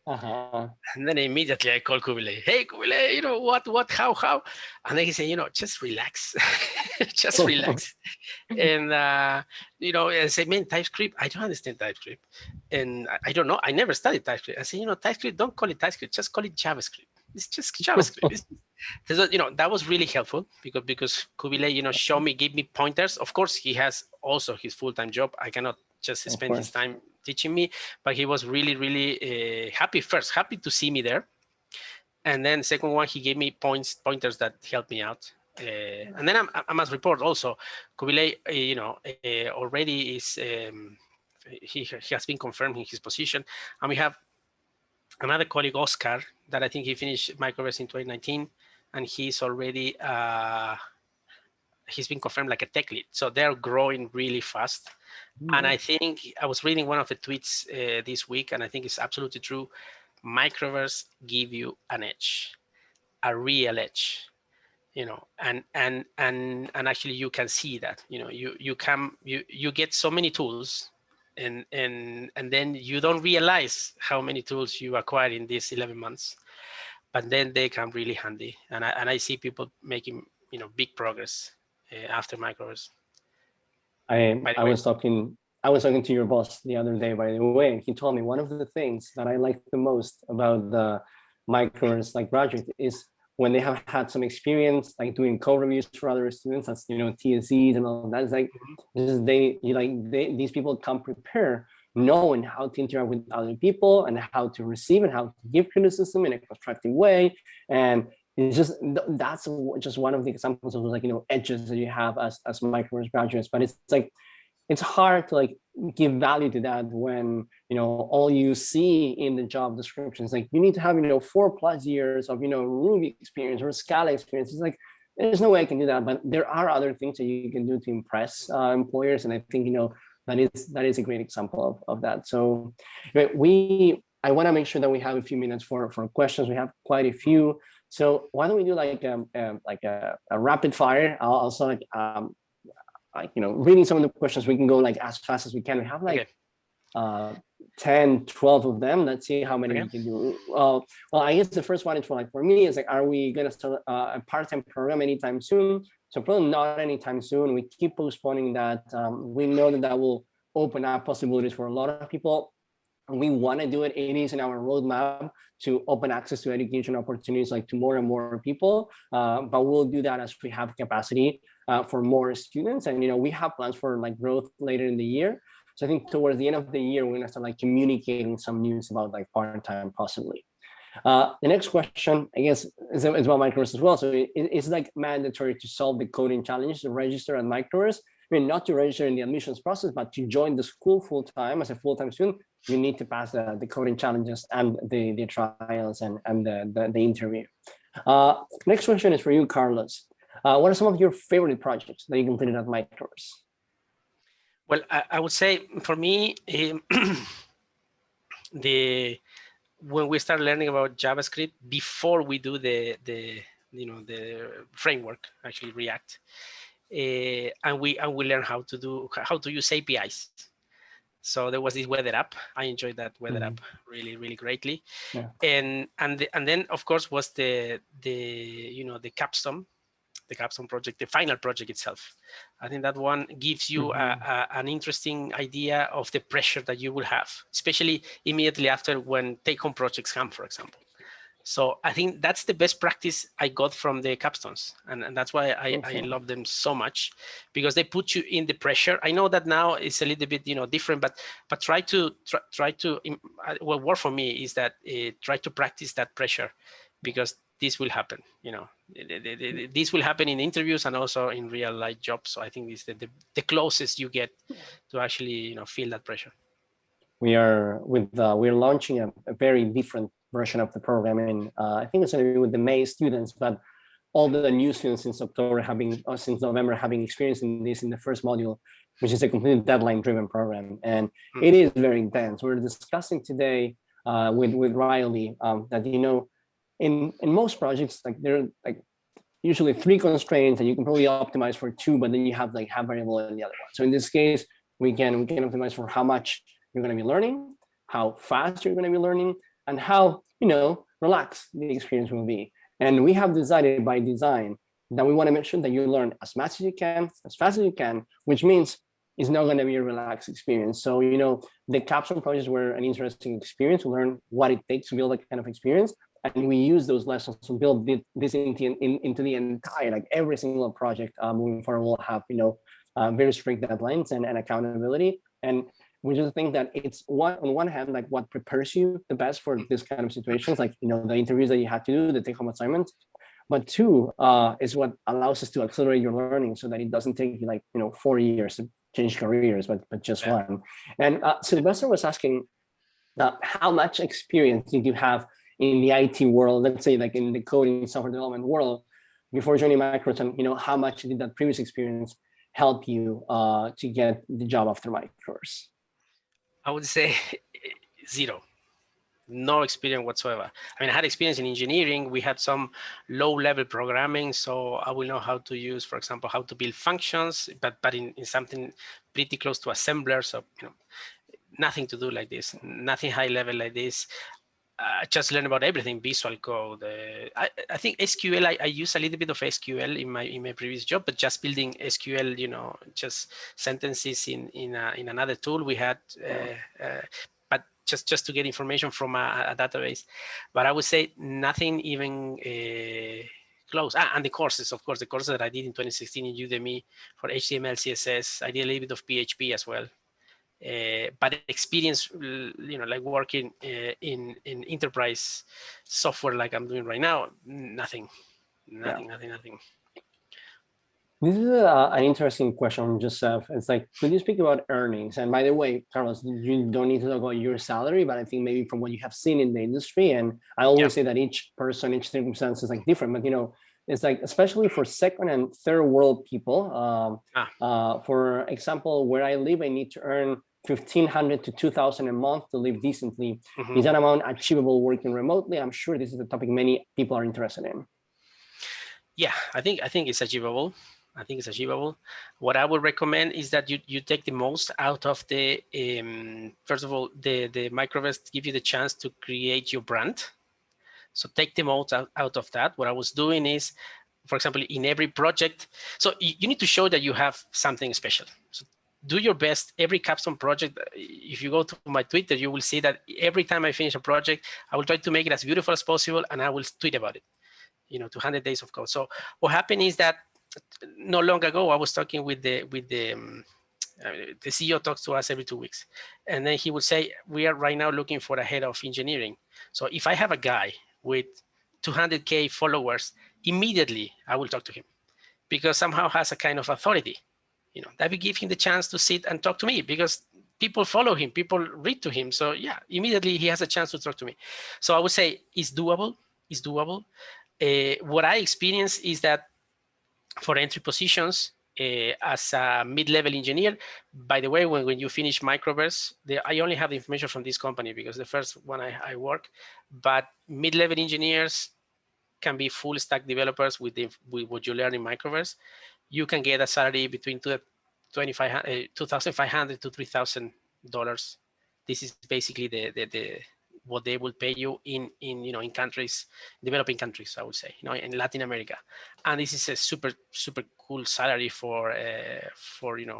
uh-huh. And then immediately I called Kubilay. Hey, Kubilay, what, how? And then he said, just relax, just relax. And, I say, man, TypeScript, I don't understand TypeScript. And I don't know, I never studied TypeScript. I said, TypeScript, don't call it TypeScript, just call it JavaScript. It's just JavaScript. That was really helpful because Kubilay, gave me pointers. Of course, he has also his full-time job. I cannot just spend his time teaching me, but he was really, really happy to see me there. And then second one, he gave me pointers that helped me out. And then I must report also, Kubilay, already is, he has been confirmed in his position. And we have another colleague, Oscar, that I think he finished Microverse in 2019, and he's already, he's been confirmed like a tech lead. So they're growing really fast. Mm-hmm. And I think I was reading one of the tweets this week, and I think it's absolutely true. Microverse give you an edge, a real edge, and actually you can see that, you get so many tools, and then you don't realize how many tools you acquire in these 11 months, but then they come really handy, and I see people making big progress after Microverse. I was talking to your boss the other day, by the way, and he told me one of the things that I like the most about the Microverse graduate is when they have had some experience doing code reviews for other students, that's TSEs and all that. It's like these people come prepared, knowing how to interact with other people and how to receive and how to give criticism in a constructive way. And it's just, that's just one of the examples of edges that you have as Microverse graduates. But it's hard to give value to that when all you see in the job descriptions, you need to have 4+ years of Ruby experience or Scala experience. It's there's no way I can do that, but there are other things that you can do to impress employers, and I think that is a great example of that. So I want to make sure that we have a few minutes for questions. We have quite a few, so why don't we do a rapid fire? I'll also reading some of the questions. We can go as fast as we can. We have 10, 12 of them. Let's see how many we can do. Well, I guess the first one is for me is are we going to start a part-time program anytime soon? So probably not anytime soon. We keep postponing that. We know that will open up possibilities for a lot of people. We want to do it. It is in our roadmap to open access to education opportunities to more and more people. But we'll do that as we have capacity for more students. And we have plans for growth later in the year. So I think towards the end of the year, we're gonna start communicating some news about part-time possibly. The next question, I guess, is about Microverse as well. So it's mandatory to solve the coding challenge to register at Microverse. I mean, not to register in the admissions process, but to join the school full-time as a full-time student, you need to pass the coding challenges and the trials and the interview. Next question is for you, Carlos. What are some of your favorite projects that you completed at Microverse? Well, I would say for me, the when we start learning about JavaScript before we do the framework, actually React, and we learn how to use APIs. So there was this weather app. I enjoyed that weather app really greatly. Yeah. And then of course was the capstone project, the final project itself. I think that one gives you an interesting idea of the pressure that you will have, especially immediately after when take-home projects come, for example. So I think that's the best practice I got from the capstones. And that's why I love them so much, because they put you in the pressure. I know that now it's a little bit, different, but try to what worked for me is that try to practice that pressure, because this will happen, this will happen in interviews and also in real life jobs. So I think this is the closest you get to actually, feel that pressure. We're launching a very different version of the program, and I think it's going to be with the May students, but all the new students since November having experience in this in the first module, which is a completely deadline-driven program, and it is very intense. We're discussing today with Riley that in most projects, like there are like usually 3 constraints, and you can probably optimize for 2, but then you have like half variable in the other one. So in this case, we can optimize for how much you're going to be learning, how fast you're going to be learning, and how relaxed the experience will be. And we have decided by design that we want to make sure that you learn as much as you can, as fast as you can, which means it's not going to be a relaxed experience. So the capstone projects were an interesting experience to learn what it takes to build that kind of experience, and we use those lessons to build this into the entire, like every single project moving forward will have very strict deadlines and accountability. And we just think that it's on one hand, like what prepares you the best for this kind of situations, like the interviews that you have to do, the take-home assignments. But 2 is what allows us to accelerate your learning, so that it doesn't take you 4 years to change careers, but just 1. And Sylvester was asking, how much experience did you have in the IT world, let's say like in the coding software development world, before joining Microverse, and how much did that previous experience help you to get the job after Microverse? I would say 0. No experience whatsoever. I mean, I had experience in engineering. We had some low-level programming, so I will know how to use, for example, how to build functions, but in something pretty close to assembler. So nothing to do like this, nothing high level like this. I just learned about everything, Visual Code. I think SQL, I use a little bit of SQL in my previous job, but just building SQL, just sentences in another tool we had, but just to get information from a database. But I would say nothing even close. And the courses, of course, the courses that I did in 2016 in Udemy for HTML, CSS, I did a little bit of PHP as well. But experience, like working in enterprise software like I'm doing right now, nothing. This is an interesting question from Joseph. It's like, could you speak about earnings? And by the way, Carlos, you don't need to talk about your salary, but I think maybe from what you have seen in the industry, and I always say that each person, each circumstance is like different, but it's like, especially for second and third world people, for example, where I live, I need to earn $1,500 to $2,000 a month to live decently. Is that amount achievable working remotely? I'm sure this is a topic many people are interested in. Yeah, I think it's achievable. What I would recommend is that you take the most out of the, first of all, the Microverse give you the chance to create your brand. So take the most out of that. What I was doing is, for example, in every project, so you need to show that you have something special. So do your best. Every capstone project, if you go to my Twitter, you will see that every time I finish a project, I will try to make it as beautiful as possible, and I will tweet about it, 200 days of code. So what happened is that not long ago, I was talking with the CEO talks to us every 2 weeks. And then he would say, we are right now looking for a head of engineering. So if I have a guy with 200K followers, immediately I will talk to him, because somehow has a kind of authority. That will give him the chance to sit and talk to me, because people follow him, people read to him. So yeah, immediately he has a chance to talk to me. So I would say it's doable. What I experience is that for entry positions, as a mid-level engineer. By the way, when you finish Microverse, I only have the information from this company because the first one I work, but mid-level engineers can be full stack developers with what you learn in Microverse. You can get a salary between $2,500 to $3,000. This is basically the what they will pay you in countries, developing countries, I would say, in Latin America. And this is a super cool salary for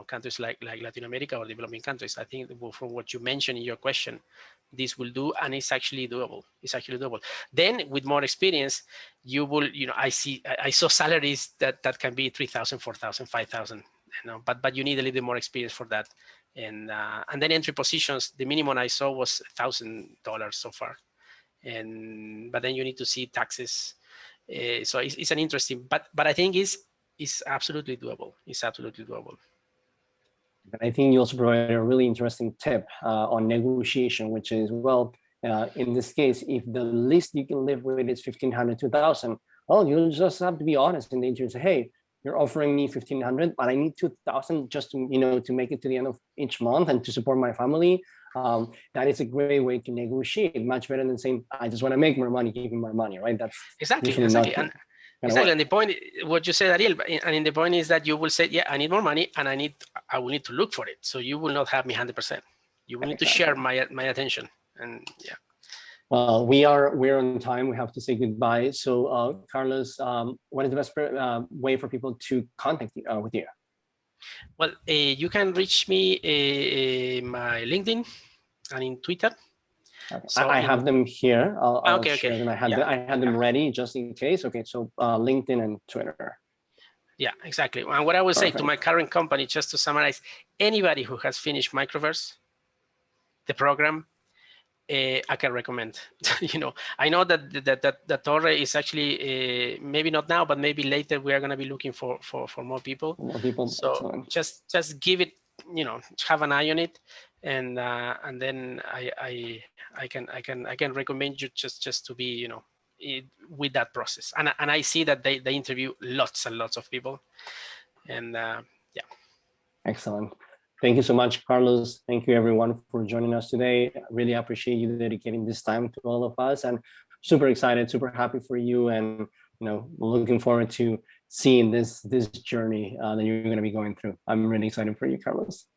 countries like Latin America or developing countries. I think from what you mentioned in your question, this will do, and it's actually doable. It's actually doable. Then with more experience, you will, I saw salaries that can be 3,000, 4,000, 5,000, but you need a little bit more experience for that. And then entry positions, the minimum I saw was $1,000 so far. But then you need to see taxes. So it's an interesting, but I think it's absolutely doable. It's absolutely doable. I think you also provided a really interesting tip on negotiation, which is, well, in this case, if the least you can live with is 1,500, 2,000, well, you just have to be honest in the interview and say, hey, you're offering me 1,500, but I need 2,000 just to, to make it to the end of each month and to support my family. That is a great way to negotiate, much better than saying, I just want to make more money, give me more money, right? That's exactly. Exactly. And the point, what you said, Ariel, and the point is that you will say, yeah, I need more money and I will need to look for it. So you will not have me 100%. You will need to share my attention. And yeah. Well, we're on time. We have to say goodbye. So Carlos, what is the best way for people to contact you with you? Well, you can reach me in my LinkedIn and in Twitter. Okay. So I have them here. I'll share them. I had them ready just in case. Okay, so LinkedIn and Twitter. Yeah, exactly. And what I would say to my current company, just to summarize, anybody who has finished Microverse, the program, I can recommend. I know that Torre is actually maybe not now, but maybe later we are going to be looking for more people. More people. So just give it, have an eye on it, and then I can recommend you just to be with that process. And I see that they interview lots and lots of people, and yeah. Excellent. Thank you so much, Carlos. Thank you, everyone, for joining us today. I really appreciate you dedicating this time to all of us, and super excited, super happy for you, and looking forward to seeing this journey that you're going to be going through. I'm really excited for you, Carlos.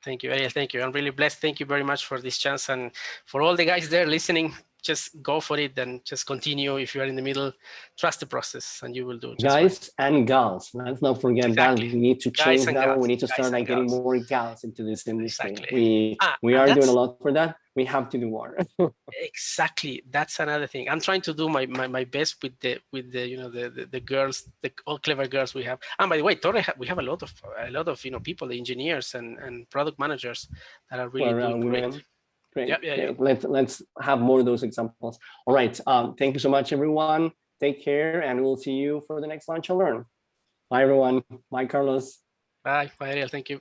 Thank you, Ariel. Thank you. I'm really blessed. Thank you very much for this chance, and for all the guys there listening. Just go for it and just continue. If you are in the middle, trust the process and you will do it. Guys and gals, let's not forget that. We need to change that. We need to start getting more gals into this industry. We are doing a lot for that. We have to do more. Exactly. That's another thing. I'm trying to do my best with the girls, the all clever girls we have. And by the way, Torre, we have a lot of people, the engineers and product managers that are really doing great. Great. Yeah. Let's have more of those examples. All right. Thank you so much, everyone. Take care, and we'll see you for the next Launch and Learn. Bye, everyone. Bye, Carlos. Bye, Ariel. Thank you.